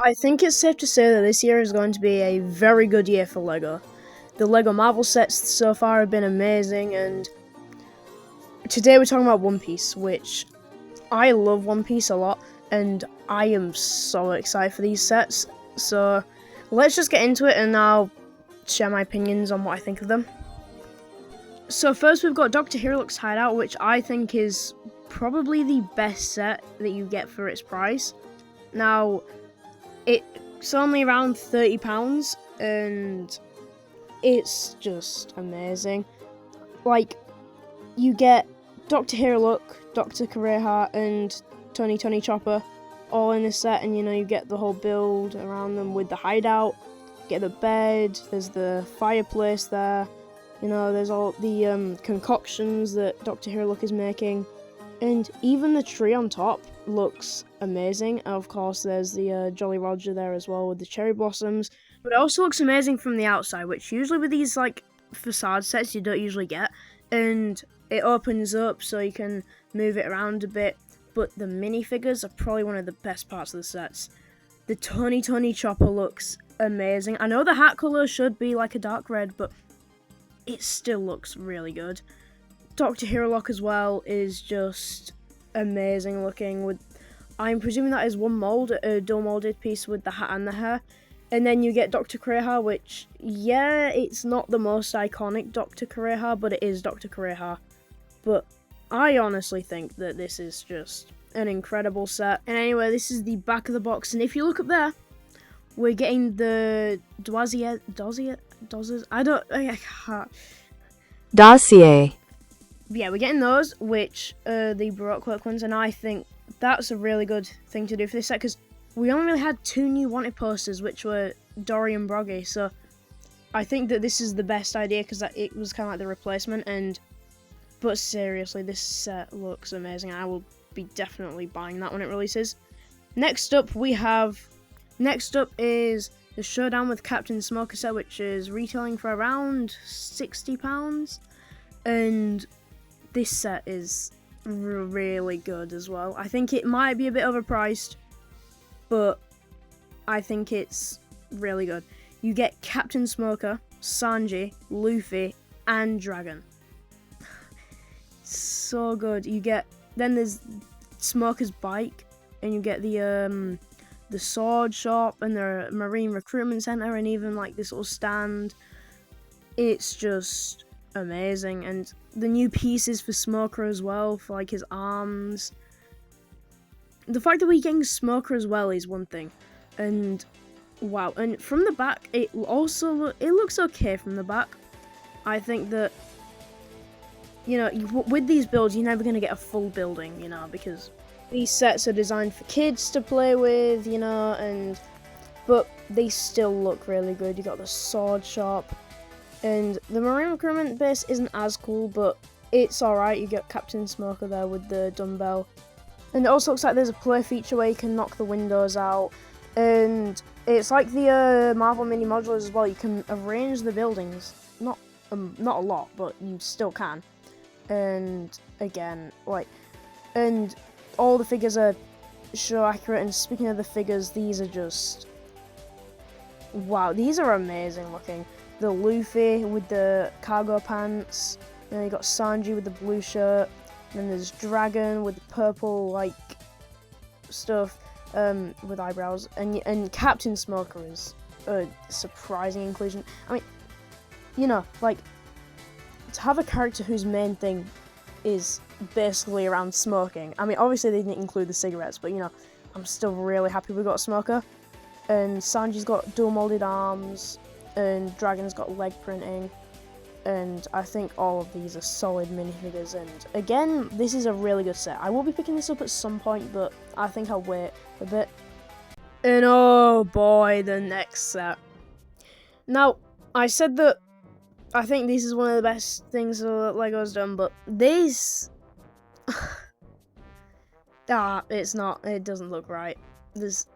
I think it's safe to say that this year is going to be a very good year for LEGO. The LEGO Marvel sets so far have been amazing, and today we're talking about One Piece, which I love One Piece a lot, and I am so excited for these sets. So let's just get into it, and I'll share my opinions on what I think of them. So first we've got Dr. Hirook's Hideout, which I think is probably the best set that you get for its price. Now, it's only around £30, and it's just amazing. Like, you get Dr. Hirook, Dr. Kureha, and Tony Chopper all in this set, and you get the whole build around them with the hideout. Get the bed, there's the fireplace there, there's all the concoctions that Dr. Hirook is making, and even the tree on top looks amazing. And of course, there's the Jolly Roger there as well with the cherry blossoms. But it also looks amazing from the outside, which usually with these like facade sets you don't usually get. And it opens up so you can move it around a bit. But the minifigures are probably one of the best parts of the sets. The Tony Chopper looks amazing. I know the hat colour should be like a dark red, but it still looks really good. Dr. Hirook as well is just amazing looking. I'm presuming that is one mold, a dual molded piece with the hat and the hair. And then you get Dr. Kureha, which, yeah, it's not the most iconic Dr. Kureha, but it is Dr. Kureha. But I honestly think that this is just an incredible set. And anyway, this is the back of the box, and if you look up there, we're getting the dossier. Yeah, we're getting those, which are the Baroque work ones, and I think that's a really good thing to do for this set, because we only really had 2 new wanted posters, which were Dory and Broggy, so I think that this is the best idea, because it was kind of like the replacement, but seriously, this set looks amazing. I will be definitely buying that when it releases. Next up is the Showdown with Captain Smoker set, which is retailing for around £60, and this set is really good as well. I think it might be a bit overpriced, but I think it's really good. You get Captain Smoker, Sanji, Luffy, and Dragon. So good. Then there's Smoker's bike, and you get the sword shop and the marine recruitment center, and even like this little stand. It's just amazing, and the new pieces for Smoker as well, for like his arms. The fact that we're getting Smoker as well is one thing, and wow. And from the back, it looks okay from the back. I think that with these builds, you're never gonna get a full building, because these sets are designed for kids to play with, but they still look really good. You got the sword shop. And the marine recruitment base isn't as cool, but it's alright. You get Captain Smoker there with the dumbbell. And it also looks like there's a play feature where you can knock the windows out. And it's like the Marvel mini modulars as well. You can arrange the buildings. Not a lot, but you still can. And again, and all the figures are so accurate. And speaking of the figures, these are just, wow, these are amazing looking. The Luffy with the cargo pants, then you got Sanji with the blue shirt, and then there's Dragon with the purple stuff with eyebrows, and Captain Smoker is a surprising inclusion. I mean, to have a character whose main thing is basically around smoking. I mean, obviously they didn't include the cigarettes, but I'm still really happy we got a Smoker. And Sanji's got dual molded arms, and Dragon's got leg printing, and I think all of these are solid minifigures. And again, this is a really good set. I will be picking this up at some point, but I think I'll wait a bit. And oh boy, the next set. Now, I said that I think this is one of the best things that LEGO's done, but this it's not. It doesn't look right. There's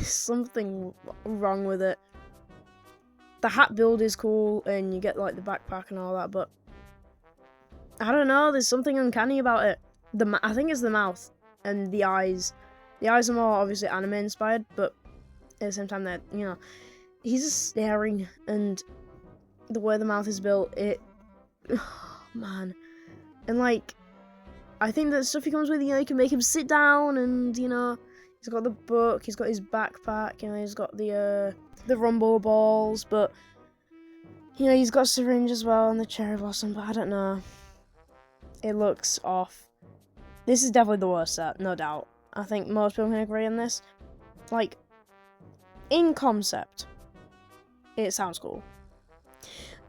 something wrong with it. The hat build is cool, and you get like the backpack and all that, but I don't know, there's something uncanny about it. I think it's the mouth and the eyes. The eyes are more obviously anime inspired, but at the same time that, you know, he's just staring, and the way the mouth is built, it, oh, man. And like, I think that stuff he comes with, you know, you can make him sit down, and, you know, he's got the book, he's got his backpack, you know, he's got the rumble balls, but, you know, he's got a syringe as well, and the cherry blossom, but I don't know. It looks off. This is definitely the worst set, no doubt. I think most people can agree on this. Like, in concept, it sounds cool.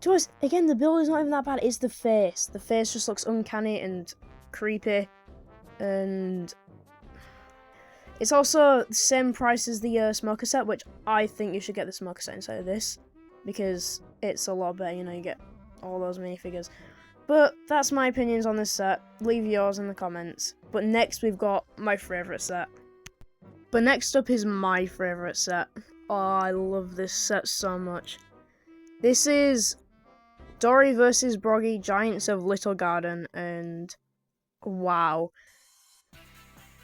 To us, again, the build is not even that bad, it's the face. The face just looks uncanny and creepy, and it's also the same price as the smoker set, which I think you should get the smoker set instead of this, because it's a lot better, you know, you get all those minifigures. But that's my opinions on this set. Leave yours in the comments. But next we've got my favourite set. But next up is my favourite set. Oh, I love this set so much. This is Dory vs. Broggy, Giants of Little Garden, and wow.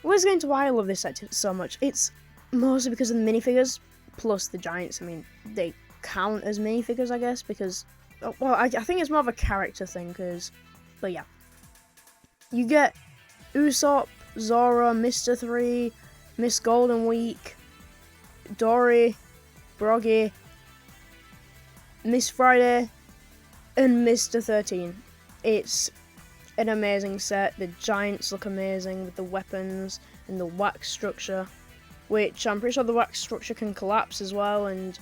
Let's get into why I love this set so much. It's mostly because of the minifigures, plus the Giants. I mean, they count as minifigures, I guess, because, well, I think it's more of a character thing, but yeah. You get Usopp, Zora, Mr. 3, Miss Golden Week, Dory, Broggy, Miss Friday, and Mr. 13. It's an amazing set. The Giants look amazing with the weapons and the wax structure, which I'm pretty sure the wax structure can collapse as well, and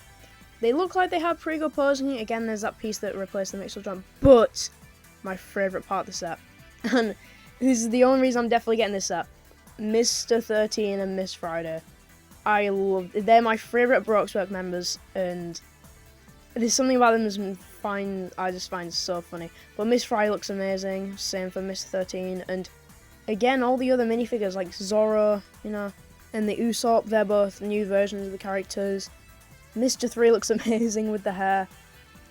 they look like they have pretty good posing. Again, there's that piece that replaced the mixed jump, but my favourite part of the set, and this is the only reason I'm definitely getting this set, Mr. 13 and Miss Friday. They're my favourite Broxwork members, and there's something about them I just find so funny. But Miss Friday looks amazing, same for Mr. 13, and again, all the other minifigures like Zora, you know, and the Usopp, they're both new versions of the characters. Mr. 3 looks amazing with the hair.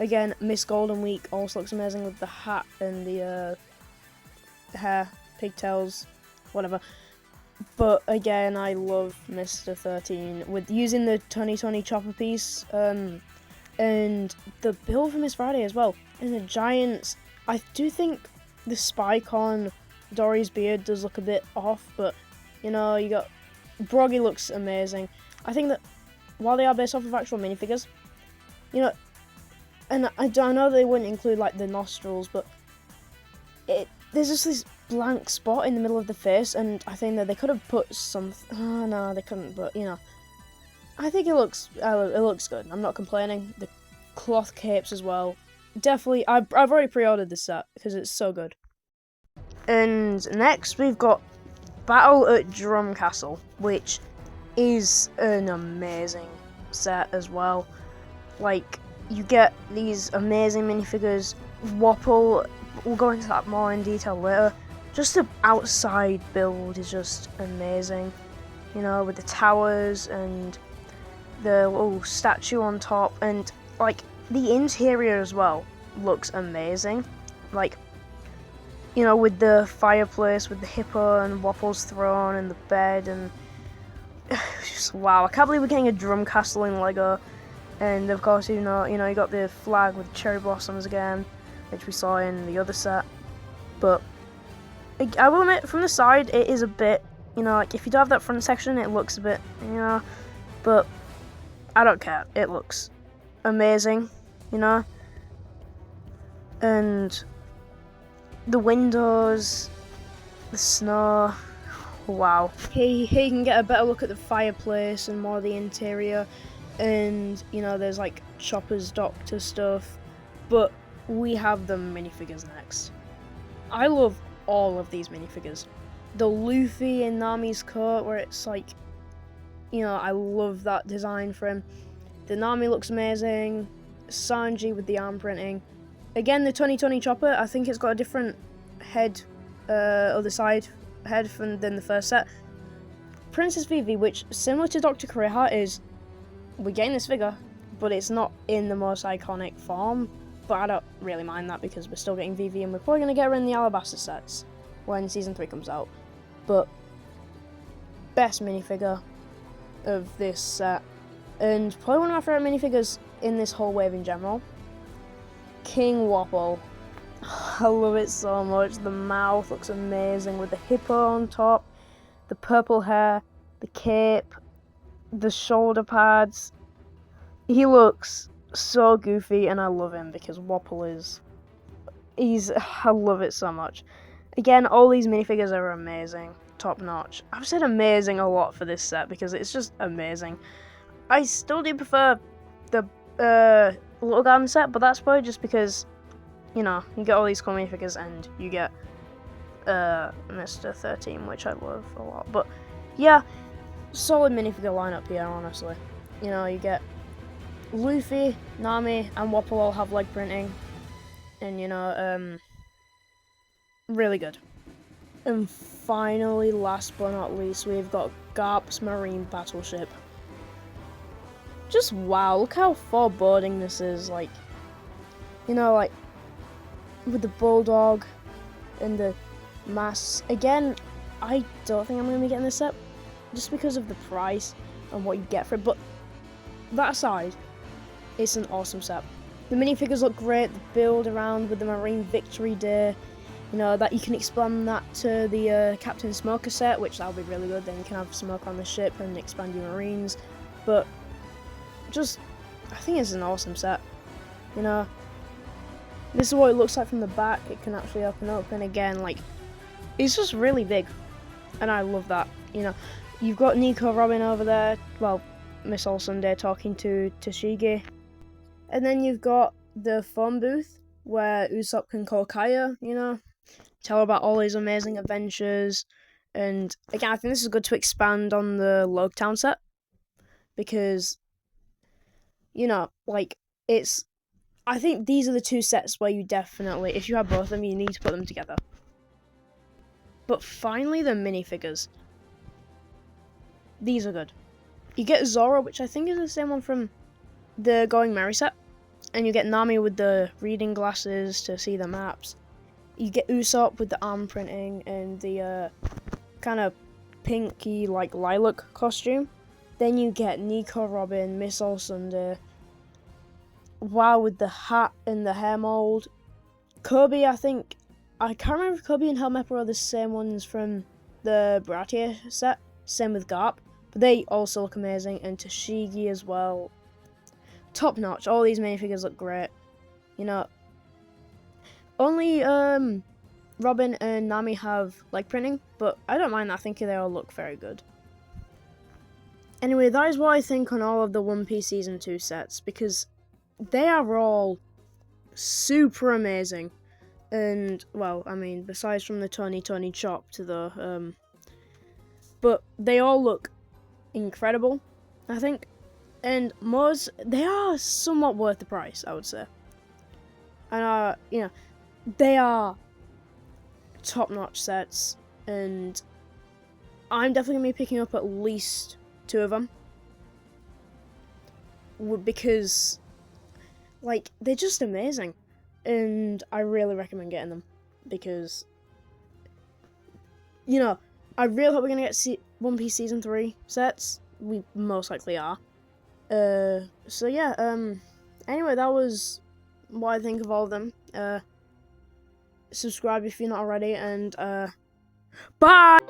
Again, Miss Golden Week also looks amazing with the hat and the hair, pigtails, whatever. But again, I love Mr. 13 with using the 2020 chopper piece, and the build for Miss Friday as well. And the Giants, I do think the spike on Dory's beard does look a bit off, but you know, you got Broggy looks amazing. I think that while they are based off of actual minifigures, you know, and I know they wouldn't include like the nostrils, but there's just this blank spot in the middle of the face, and I think that they could have put some. Oh no, they couldn't. But you know, I think it looks good. I'm not complaining. The cloth capes as well. Definitely, I've already pre-ordered this set because it's so good. And next we've got Battle at Drum Castle, which is an amazing set as well. Like, you get these amazing minifigures. Wapple, we'll go into that more in detail later. Just the outside build is just amazing. You know, with the towers and the little statue on top, and like the interior as well looks amazing. Like, you know, with the fireplace, with the hippo and Wapple's throne and the bed, and just wow, I can't believe we're getting a drum castle in Lego. And of course, you know, you got the flag with cherry blossoms again, which we saw in the other set. But I will admit, from the side, it is a bit, you know, like if you don't have that front section, it looks a bit, you know, but I don't care. It looks amazing, you know, and the windows, the snow, wow. Here you can get a better look at the fireplace and more of the interior, and you know, there's like Chopper's doctor stuff, but we have the minifigures next. I love all of these minifigures. The Luffy in Nami's coat, where it's like, you know, I love that design for him. The Nami looks amazing. Sanji with the arm printing. Again, the 2020 Chopper, I think it's got a different head, other side head than the first set. Princess Vivi, which, similar to Dr. Kureha, we're getting this figure, but it's not in the most iconic form. But I don't really mind that because we're still getting Vivi, and we're probably going to get her in the Alabasta sets when Season 3 comes out. But best minifigure of this set, And probably one of my favourite minifigures in this whole wave in general. King Wapol. I love it so much. The mouth looks amazing with the hippo on top, the purple hair, the cape, the shoulder pads. He looks so goofy, and I love him because Wapol is... I love it so much. Again, all these minifigures are amazing. Top notch. I've said amazing a lot for this set because it's just amazing. I still do prefer the Little Garden set, but that's probably just because, you know, you get all these cool minifigures and you get Mr. 13, which I love a lot. But yeah, solid minifigure lineup here, honestly. You know, you get Luffy, Nami, and Wapol all have leg printing, and you know, really good. And finally, last but not least, we've got Garp's Marine Battleship. Just wow, look how foreboding this is. Like, you know, like with the bulldog and the masts. Again, I don't think I'm going to be getting this set just because of the price and what you get for it. But that aside, it's an awesome set. The minifigures look great. The build around with the Marine Victory Day. You know, that you can expand that to the Captain Smoker set, which that'll be really good. Then you can have Smoke on the ship and expand your Marines. But just, I think it's an awesome set. You know, this is what it looks like from the back. It can actually open up, and again, like, it's just really big, and I love that. You know, you've got Nico Robin over there. Well, Miss All Sunday talking to Tashigi, and then you've got the phone booth where Usopp can call Kaya. You know, tell her about all his amazing adventures, and again, I think this is good to expand on the Logtown set because, you know, like, I think these are the two sets where you definitely, if you have both of them, you need to put them together. But finally, the minifigures. These are good. You get Zoro, which I think is the same one from the Going Merry set. And you get Nami with the reading glasses to see the maps. You get Usopp with the arm printing and the kind of pinky, like, lilac costume. Then you get Nico Robin, Miss All Sunday. Wow, with the hat and the hair mold. Kobe, I can't remember if Kobe and Helmepper are the same ones from the Baratie set. Same with Garp. But they also look amazing. And Tashigi as well. Top notch. All these minifigures look great. You know, only Robin and Nami have leg printing, but I don't mind that. I think they all look very good. Anyway, that is what I think on all of the One Piece Season 2 sets, because they are all super amazing. And, well, I mean, besides from the Tony Chop to the, but they all look incredible, I think. And they are somewhat worth the price, I would say. And, you know, they are top-notch sets, and I'm definitely going to be picking up at least 2 of them. Because, like, they're just amazing. And I really recommend getting them. Because, you know, I really hope we're going to get One Piece Season 3 sets. We most likely are. So yeah, anyway, that was what I think of all of them. Subscribe if you're not already, and, bye!